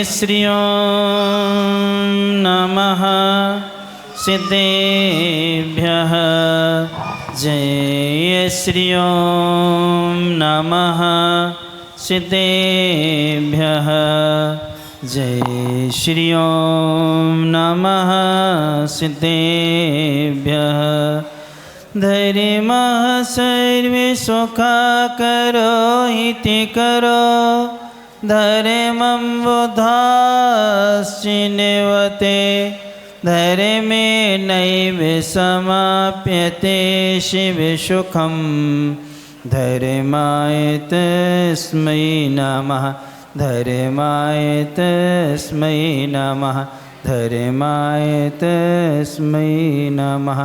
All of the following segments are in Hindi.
श्री ओम नमः सिद्धेभ्यः। जय श्री ओम नमः सिद्धेभ्यः। जय श्री ओम नमः सिद्धेभ्यः। धर्मः सर्वे सुखाकरो इति करो धर्मं बुधाश्चिन्वते। धर्मे नैव समाप्यते शिवसुखं। धर्माय तस्मै नमः। धर्माय तस्मै नमः। धर्माय तस्मै नमः।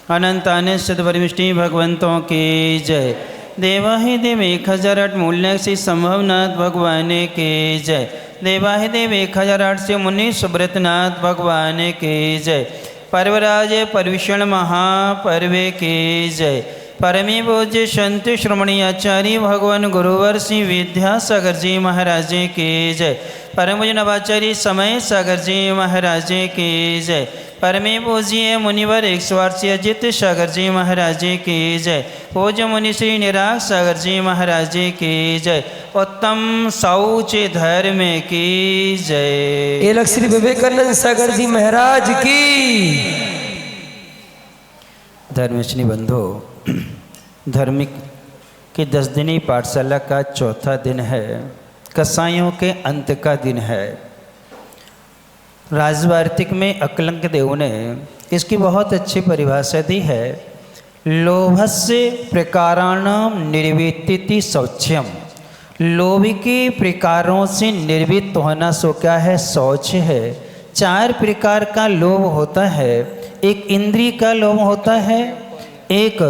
अनंत अनंत सद्वरिष्टि भगवंतों की जय। देवाहि देव 1008 मूल्य से संभवनाथ भगवान के जय। देवाहि देव 1008 से मुनि सुब्रतनाथ भगवान के जय। पर्वराज परविषण महापर्वे के जय। परमी पूज्य संत श्रोमणी आचार्य भगवान गुरुवर श्री विद्यासागर जी महाराज के जय। परम पूज्य नवाचार्य समय सागर जी महाराज के जय। परमे पूज्य मुनिवर 108 अजित सागर जी महाराज की जय। पूज्य मुनि श्री निराग सागर जी महाराज की जय। उत्तम शौच धर्म की जय। एलक श्री विवेकानंद सागर जी महाराज की। धर्मश्री बंधु, धार्मिक की 10 दिनी पाठशाला का चौथा दिन है। कसाईयों के अंत का दिन है। राजवार्तिक में अकलंक देव ने इसकी बहुत अच्छी परिभाषा दी है। लोभस्य प्रकाराणाम निर्वित्ति शौच्यम। लोभ के प्रकारों से निर्वित्त होना सो क्या है? शौच है। 4 प्रकार का लोभ होता है। एक इंद्रिय का लोभ होता है, एक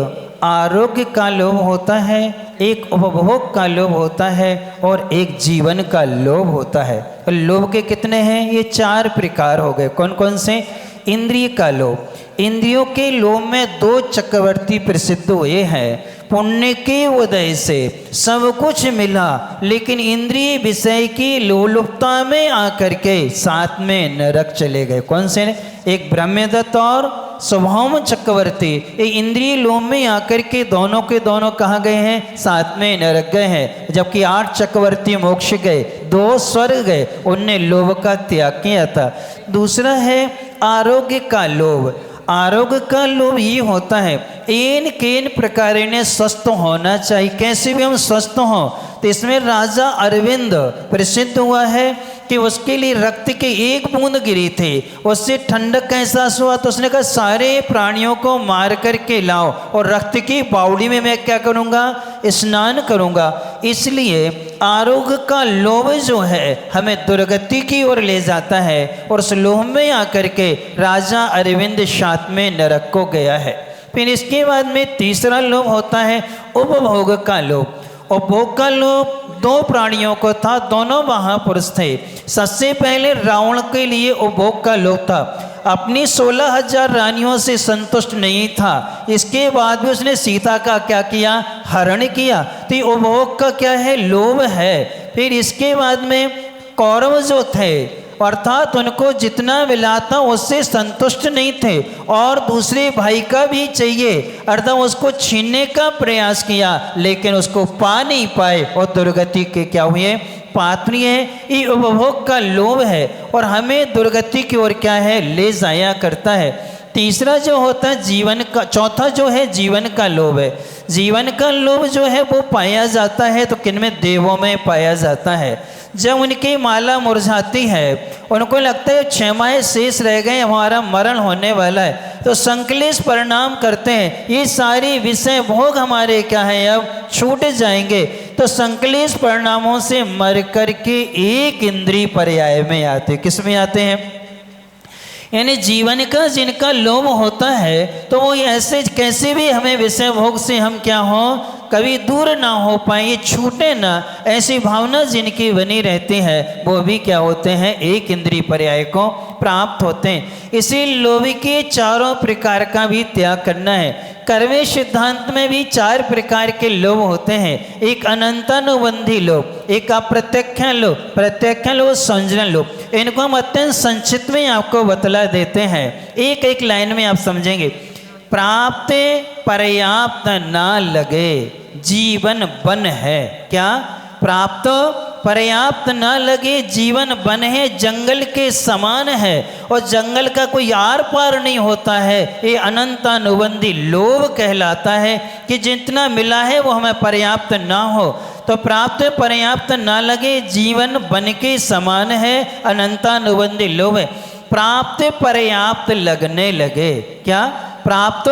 आरोग्य का लोभ होता है, एक उपभोग का लोभ होता है और एक जीवन का लोभ होता है। लोभ के कितने हैं? ये 4 प्रकार हो गए। कौन कौन से? इंद्रिय का लोभ। इंद्रियों के लोभ में 2 चक्रवर्ती प्रसिद्ध हुए हैं। पुण्य के उदय से सब कुछ मिला, लेकिन इंद्रिय विषय की लोलुपता में आकर के साथ में नरक चले गए। कौन से? एक ब्रह्मदत्त और स्वभाव चक्रवर्ती। ये इंद्रिय लोभ में आकर के दोनों के दोनों कहाँ गए हैं? साथ में नरक गए हैं। जबकि 8 चक्रवर्ती मोक्ष गए, 2 स्वर्ग गए। उनने लोभ का त्याग किया था। दूसरा है आरोग्य का लोभ। आरोग्य का लोभ ये होता है, इन केन प्रकार ने स्वस्थ होना चाहिए, कैसे भी हम स्वस्थ हों। तो इसमें राजा अरविंद प्रसिद्ध हुआ है कि उसके लिए रक्त के 1 बूंद गिरी थी, उससे ठंडक का एहसास हुआ। तो उसने कहा सारे प्राणियों को मार करके लाओ और रक्त की बावड़ी में मैं क्या करूँगा? स्नान करूँगा। इसलिए आरोग्य का लोभ जो है हमें दुर्गति की ओर ले जाता है और उस लोभ में आकर के राजा अरविंद साथ में नरक को गया है। फिर इसके बाद में तीसरा लोभ होता है उपभोग का लोभ। उपभोग का लोभ 2 प्राणियों को था, दोनों महापुरुष थे। सबसे पहले रावण के लिए उपभोग का लोभ था। अपनी 16,000 रानियों से संतुष्ट नहीं था, इसके बाद भी उसने सीता का क्या किया? हरण किया। तो उपभोग का क्या है? लोभ है। फिर इसके बाद में कौरव जो थे, अर्थात उनको जितना मिला था उससे संतुष्ट नहीं थे और दूसरे भाई का भी चाहिए, अर्थात उसको छीनने का प्रयास किया, लेकिन उसको पा नहीं पाए और दुर्गति के क्या हुए? पात्र है। ये उपभोग का लोभ है और हमें दुर्गति की ओर क्या है? ले जाया करता है। तीसरा जो होता है जीवन का, चौथा जो है जीवन का लोभ है। जीवन का लोभ जो है वो पाया जाता है तो किन में? देवों में पाया जाता है। जब उनकी माला मुरझाती है, उनको लगता है 6 माह शेष रह गए, हमारा मरण होने वाला है, तो संकलेश परिणाम करते हैं। ये सारी विषय भोग हमारे क्या है? अब छूट जाएंगे। तो संकलेश परिणामों से मर करके एक इंद्रिय पर्याय में आते। किस में आते हैं? यानी जीवन का जिनका लोभ होता है तो वो ऐसे कैसे भी हमें विषय भोग से हम क्या हो, कभी दूर ना हो पाए, ये छूटे ना, ऐसी भावना जिनकी बनी रहती है वो भी क्या होते हैं, एक इंद्रिय पर्याय को प्राप्त होते हैं। इसी लोभ के चारों प्रकार का भी त्याग करना है। कर्मे सिद्धांत में भी 4 प्रकार के लोभ होते हैं। एक अनंतानुबंधी लोभ, एक अप्रत्यक्ष लोभ, प्रत्यक्ष लोभ, संजन लोभ। इनको हम अत्यंत संक्षिप्त में आपको बतला देते हैं, एक एक लाइन में आप समझेंगे। प्राप्त पर्याप्त ना लगे जीवन बन है। क्या? प्राप्त पर्याप्त न लगे जीवन बन है, जंगल के समान है और जंगल का कोई आर पार नहीं होता है। ये अनंतानुबंधी लोभ कहलाता है कि जितना मिला है वो हमें पर्याप्त ना हो। तो प्राप्त पर्याप्त न लगे जीवन बन के समान है, अनंतानुबंधी लोभ है। प्राप्त पर्याप्त लगने लगे। क्या? प्राप्त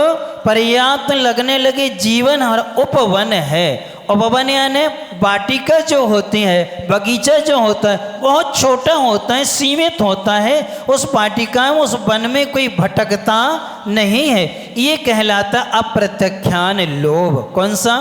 पर्याप्त लगने लगे जीवन और उपवन है। उपवन यानी वाटिका जो होती है, बगीचा जो होता है बहुत छोटा होता है, सीमित होता है। उस वाटिका में, उस वन में कोई भटकता नहीं है। ये कहलाता अप्रत्यक्षान लोभ। कौन सा?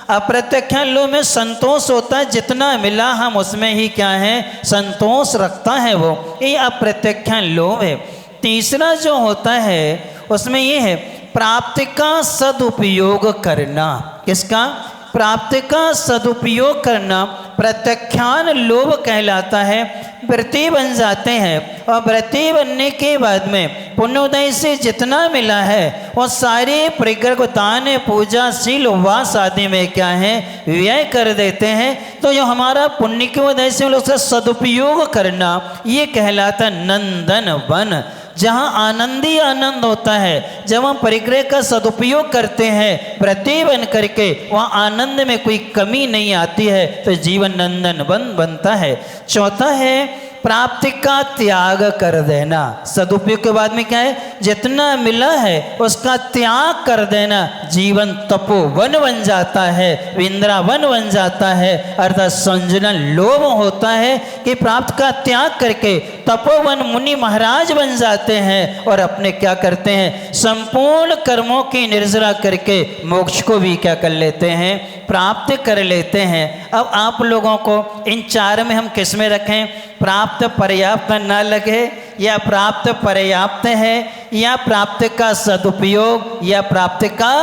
अप्रत्यक्षान लोभ में संतोष होता है, जितना मिला हम उसमें ही क्या है, संतोष रखता है वो। ये अप्रत्यक्षान लोभ है। तीसरा जो होता है उसमें ये है प्राप्ति का सदुपयोग करना। किसका? प्राप्ति का सदुपयोग करना प्रत्यक्षान लोभ कहलाता है। व्रती बन जाते हैं और व्रती बनने के बाद में पुण्योदय से जितना मिला है वो सारे परिग्रह को दान, पूजा, शील, उपवास आदि में क्या है, व्यय कर देते हैं। तो जो हमारा पुण्य के उदय से उसका सदुपयोग करना, ये कहलाता नंदन वन, जहाँ आनंद ही आनंद होता है। जब हम परिग्रह का सदुपयोग करते हैं व्रती बन करके, वहाँ आनंद में कोई कमी नहीं आती है, तो जीवन नंदन वन बनता है। चौथा है प्राप्ति का त्याग कर देना। सदुपयोग के बाद में क्या है, जितना मिला है उसका त्याग कर देना, जीवन तपोवन बन जाता है, वृंदावन बन जाता है। अर्थात संजनन लोभ होता है कि प्राप्त का त्याग करके तपोवन मुनि महाराज बन जाते हैं और अपने क्या करते हैं, संपूर्ण कर्मों की निर्जरा करके मोक्ष को भी क्या कर लेते हैं, प्राप्त कर लेते हैं। अब आप लोगों को इन 4 में हम किस में रखें? प्राप्त पर्याप्त न लगे, या प्राप्त पर्याप्त है, या प्राप्त का सदुपयोग, या प्राप्त का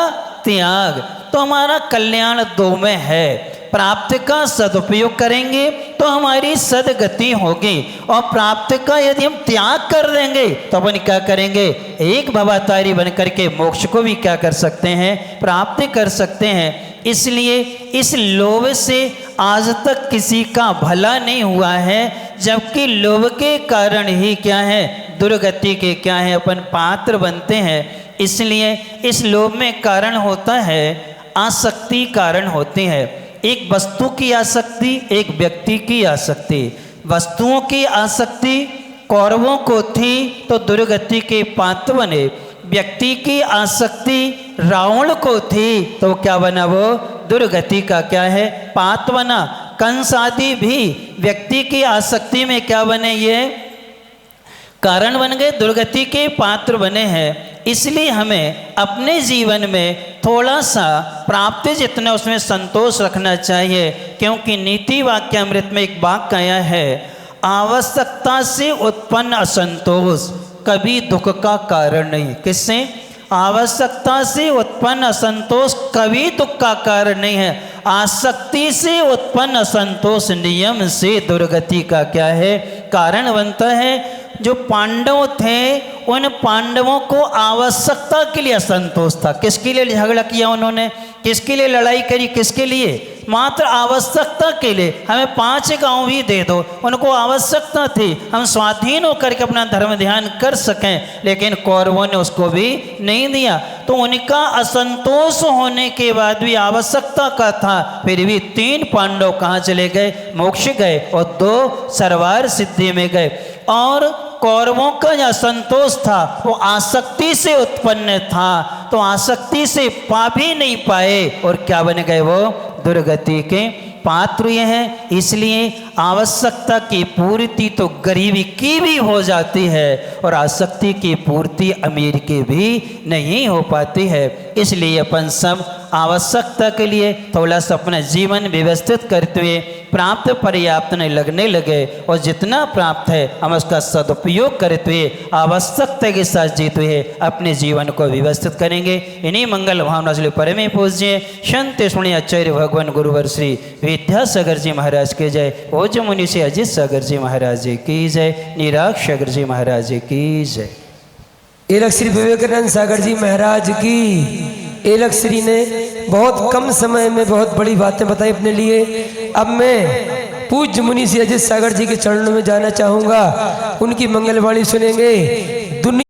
त्याग। तो हमारा कल्याण 2 में है। प्राप्त का सदुपयोग करेंगे तो हमारी सदगति होगी, और प्राप्त का यदि हम त्याग कर देंगे तो अपन क्या करेंगे, एक भवातारी बन करके मोक्ष को भी क्या कर सकते हैं, प्राप्त कर सकते हैं। इसलिए इस लोभ से आज तक किसी का भला नहीं हुआ है, जबकि लोभ के कारण ही क्या है, दुर्गति के क्या है, अपन पात्र बनते हैं। इसलिए इस लोभ में कारण होता है आसक्ति, कारण होती है। एक वस्तु की आसक्ति, एक व्यक्ति की आसक्ति। वस्तुओं की आसक्ति कौरवों को थी तो दुर्गति के पात्र बने। व्यक्ति की आसक्ति रावण को थी तो क्या बना, वो दुर्गति का क्या है, पात्र बना। कंस आदि भी व्यक्ति की आसक्ति में क्या बने, ये कारण बन गए, दुर्गति के पात्र बने हैं। इसलिए हमें अपने जीवन में थोड़ा सा प्राप्ति जितना उसमें संतोष रखना चाहिए, क्योंकि नीति वाक्यामृत में एक वाक्य आया है, आवश्यकता से उत्पन्न असंतोष कभी दुख का कारण नहीं। किससे? आवश्यकता से उत्पन्न असंतोष कभी दुख का कारण नहीं है। आसक्ति से उत्पन्न असंतोष नियम से दुर्गति का क्या है, कारण बनता है। जो पांडव थे उन पांडवों को आवश्यकता के लिए असंतोष था। किसके लिए झगड़ा किया उन्होंने, किसके लिए लड़ाई करी, किसके लिए, मात्र आवश्यकता के लिए। हमें 5 गांव भी दे दो, उनको आवश्यकता थी हम स्वाधीन होकर के अपना धर्म ध्यान कर सकें, लेकिन कौरवों ने उसको भी नहीं दिया। तो उनका असंतोष होने के बाद भी आवश्यकता का था, फिर भी 3 पांडव कहाँ चले गए, मोक्ष गए, और 2 सरवार सिद्धि में गए। और कौरवों का जो असंतोष था वो आसक्ति से उत्पन्न था, तो आसक्ति से पा भी नहीं पाए और क्या बन गए, वो दुर्गति के पात्र ये हैं। इसलिए आवश्यकता की पूर्ति तो गरीबी की भी हो जाती है और आसक्ति की पूर्ति अमीर की भी नहीं हो पाती है। इसलिए अपन सब आवश्यकता के लिए थोड़ा सा अपना जीवन व्यवस्थित करते हुए प्राप्त पर्याप्त नहीं लगने लगे और जितना प्राप्त है हम उसका सदुपयोग करते हुए आवश्यकता के साथ जीते हुए अपने जीवन को व्यवस्थित करेंगे। इन्हीं मंगल भावना से परमे पूज्य संत सुणी आचार्य भगवान गुरुवर श्री विद्यासागर जी महाराज के जय। ओज मुनि से अजित सागर जी महाराज की जय। निराग सागर जी महाराज की जय। एलक श्री विवेकानंद सागर जी महाराज की। एलक श्री ने बहुत कम समय में बहुत बड़ी बातें बताई अपने लिए। अब मैं पूज्य मुनि श्री अजित सागर जी के चरणों में जाना चाहूँगा, उनकी मंगलवाणी सुनेंगे। दुनिया